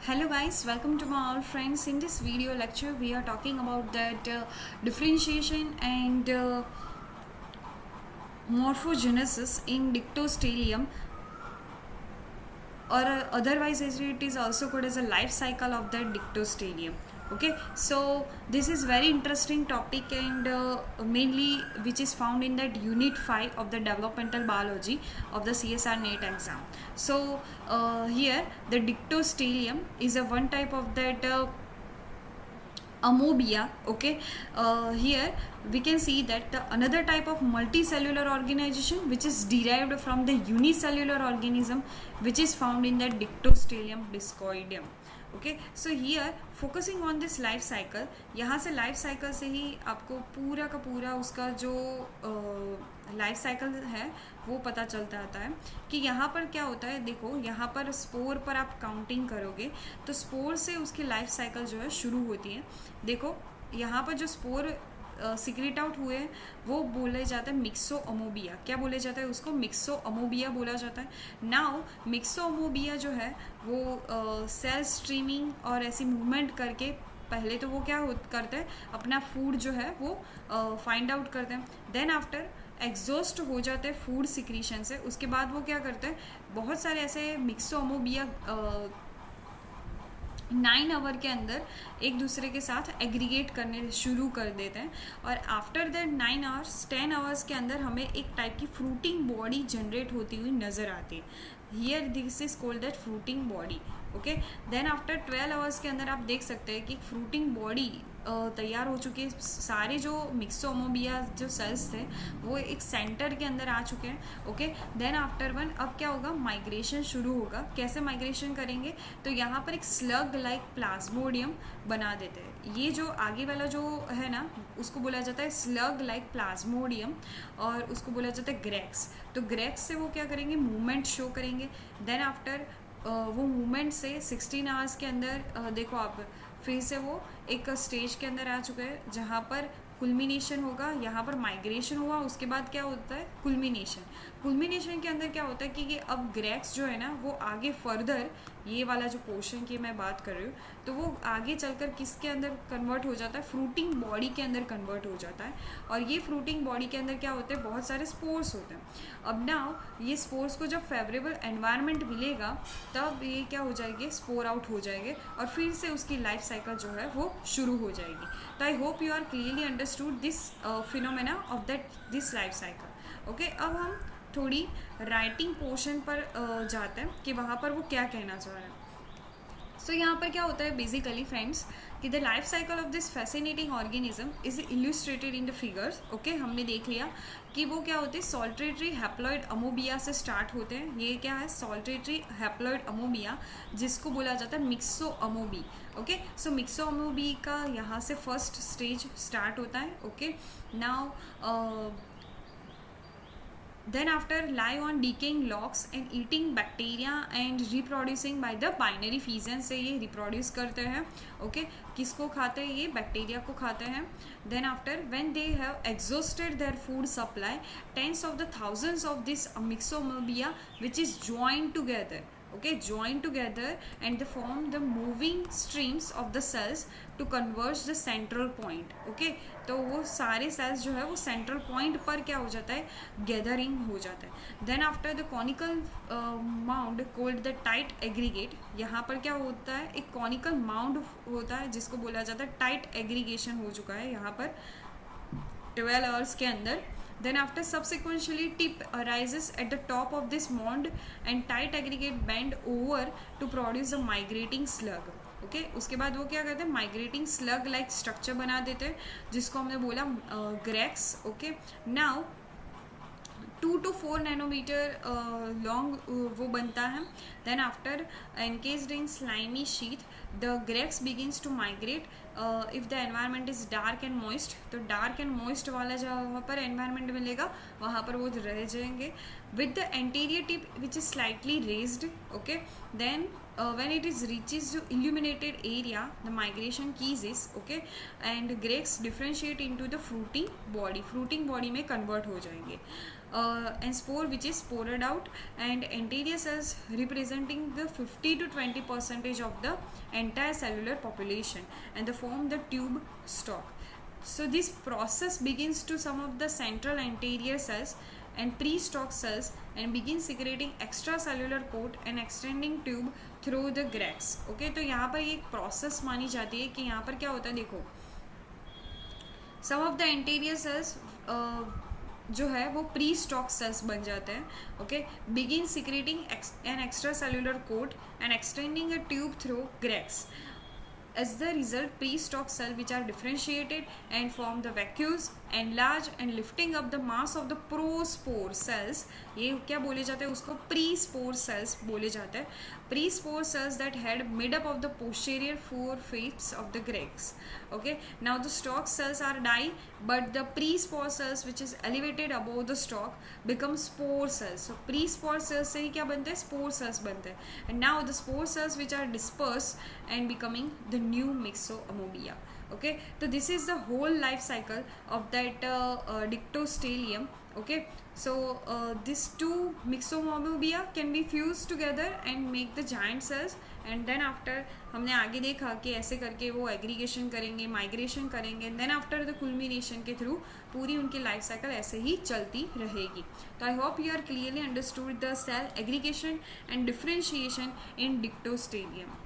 Hello guys, welcome to my all friends. In this video lecture we are talking about that differentiation and morphogenesis in Dictyostelium, or otherwise as it is also called as a life cycle of the Dictyostelium. Okay, so this is very interesting topic and mainly which is found in that unit 5 of the developmental biology of the CSR NET exam. So here the Dictyostelium is a one type of that amobia. Okay, here we can see that the another type of multicellular organization which is derived from the unicellular organism which is found in the Dictyostelium discoideum. Okay, so here focusing on this life cycle, यहाँ से life cycle से ही आपको पूरा का पूरा उसका जो life cycle है वो पता चलता आता है कि यहाँ पर क्या होता है. देखो यहाँ पर स्पोर पर आप काउंटिंग करोगे तो स्पोर से उसकी लाइफ साइकिल जो है शुरू होती है. देखो यहाँ पर जो स्पोर सिक्रेट आउट हुए हैं वो बोले जाता है मिक्सो अमोबिया. क्या बोले जाता है उसको? मिक्सो अमोबिया बोला जाता है. नाउ मिक्सो अमोबिया जो है वो सेल स्ट्रीमिंग और ऐसी मूवमेंट करके पहले तो वो क्या करते हैं, अपना फूड जो है वो फाइंड आउट करते हैं. देन आफ्टर एग्जॉस्ट हो जाते हैं फूड सिक्रीशन से. उसके बाद वो क्या करते हैं, बहुत सारे ऐसे मिक्सो अमोबिया 9 आवर के अंदर एक दूसरे के साथ एग्रीगेट करने शुरू कर देते हैं. और आफ्टर दैट 9 आवर्स 10 आवर्स के अंदर हमें एक टाइप की फ्रूटिंग बॉडी जनरेट होती हुई नज़र आती है. Here this is called that fruiting body. Okay, then after 12 hours के अंदर आप देख सकते हैं कि फ्रूटिंग बॉडी तैयार हो चुकी है. सारे जो मिक्सोमोबिया जो सेल्स थे वो एक सेंटर के अंदर आ चुके हैं. ओके, देन आफ्टर वन अब क्या होगा, माइग्रेशन शुरू होगा. कैसे माइग्रेशन करेंगे, तो यहाँ पर एक स्लग लाइक प्लाज्मोडियम बना देते हैं. ये जो आगे वाला जो है ना उसको बोला जाता है स्लग लाइक प्लाज्मोडियम और उसको बोला जाता है ग्रेक्स. तो ग्रेक्स से वो क्या करेंगे, मूवमेंट शो करेंगे. देन आफ्टर वो मूवमेंट से 16 आवर्स के अंदर देखो आप फिर से वो एक स्टेज के अंदर आ चुके हैं जहाँ पर कुल्मिनेशन होगा. यहाँ पर माइग्रेशन हुआ, उसके बाद क्या होता है कुल्मिनेशन. कुल्मिनेशन के अंदर क्या होता है कि अब ग्रेक्स जो है ना वो आगे फर्दर ये वाला जो पोर्शन की मैं बात कर रही हूँ तो वो आगे चलकर किसके अंदर कन्वर्ट हो जाता है, फ्रूटिंग बॉडी के अंदर कन्वर्ट हो जाता है. और ये फ्रूटिंग बॉडी के अंदर क्या होते हैं, बहुत सारे स्पोर्स होते हैं. अब नाउ ये स्पोर्स को जब फेवरेबल एनवायरनमेंट मिलेगा तब ये क्या हो जाएंगे, स्पोर आउट हो जाएंगे और फिर से उसकी लाइफ साइकिल जो है वो शुरू हो जाएगी. तो I hope you are clearly understood this phenomena of that this life cycle. Okay, अब हम थोड़ी राइटिंग पोर्शन पर जाते हैं कि वहाँ पर वो क्या कहना चाह रहे हैं. सो यहाँ पर क्या होता है बेसिकली फ्रेंड्स कि the life cycle of this fascinating organism is illustrated in the figures. Okay, हमने देख लिया कि वो क्या होते हैं, सॉल्टेटरी हैप्लॉइड अमोबिया से स्टार्ट होते हैं. ये क्या है, सॉल्टेटरी हैप्लॉइड अमोबिया जिसको बोला जाता है मिक्सो अमोबी. ओके, सो मिक्सो अमोबी का यहाँ से फर्स्ट स्टेज स्टार्ट होता है. Okay, now then after lie on decaying logs and eating bacteria and reproducing by the binary fission से ये reproduce करते हैं. ओके, किसको खाते हैं, ये बैक्टीरिया को खाते हैं. then after when they have exhausted their food supply, tens of the thousands of this mixomobia which is joined together. Okay, joined together and they form the moving streams of the cells to converge the central point. Okay, तो वो सारे sales जो है वो central point पर क्या हो जाता है, गैदरिंग हो जाता है. Then after the conical mound called the tight aggregate. यहाँ पर क्या होता है, एक कॉनिकल माउंड होता है जिसको बोला जाता है टाइट एग्रीगेशन हो चुका है यहाँ पर 12 आवर्स के अंदर. Then after subsequently tip arises at the top of this mound and tight aggregate bend over to produce a migrating slug. Okay, उसके बाद वो क्या करते हैं, माइग्रेटिंग स्लग लाइक स्ट्रक्चर बना देते हैं जिसको हमने बोला grex. Okay, now 2 to 4 nanometre long वो बनता है. Then after encased in slimy sheath the grex begins to migrate. If the environment is dark and moist, तो डार्क एंड मॉइस्ट वाला जहाँ पर एनवायरनमेंट मिलेगा वहाँ पर वो रह जाएंगे with the anterior tip which is slightly raised. Okay, then when it is reaches to illuminated area the migration ceases. Okay, and grapes differentiate into the fruiting body. fruiting body में convert हो जाएंगे. and spore which is spored out, and anterior cells representing the 50 to 20% of the entire cellular population, and they form the tube stalk. So this process begins to some of the central anterior cells and pre-stalk cells and begin secreting extracellular coat and extending tube through the grades. Okay, तो यहाँ पर एक process मानी जाती है कि यहाँ पर क्या होता है, देखो some of the anterior cells जो है वो प्री स्टॉक सेल्स बन जाते हैं. Okay, begin secreting an extra cellular coat and extending a tube through grex. As the result, pre-stalk cells which are differentiated and form the vacuoles, enlarge and lifting up the mass of the prospore cells. ये क्या बोले जाते हैं उसको, pre-spore cells बोले जाते हैं. Pre-spore cells that head mid up of the posterior 4 fifths of the greggs. Okay, now the stalk cells are die, but the pre-spore cells which is elevated above the stalk become spore cells. So pre-spore cells से ही क्या बनते हैं, spore cells बनते हैं. And now the spore cells which are dispersed and becoming the new myxomobia. Okay, so this is the whole life cycle of that dictyostelium. Okay, so these two myxomobia can be fused together and make the giant cells, and then after हमने आगे देखा कि ऐसे करके वो aggregation करेंगे, migration करेंगे, then after the कुलमिनेशन के थ्रू पूरी उनकी लाइफ साइकिल ऐसे ही चलती रहेगी. तो I hope you are clearly understood the cell aggregation and differentiation in डिक्टोस्टेलियम.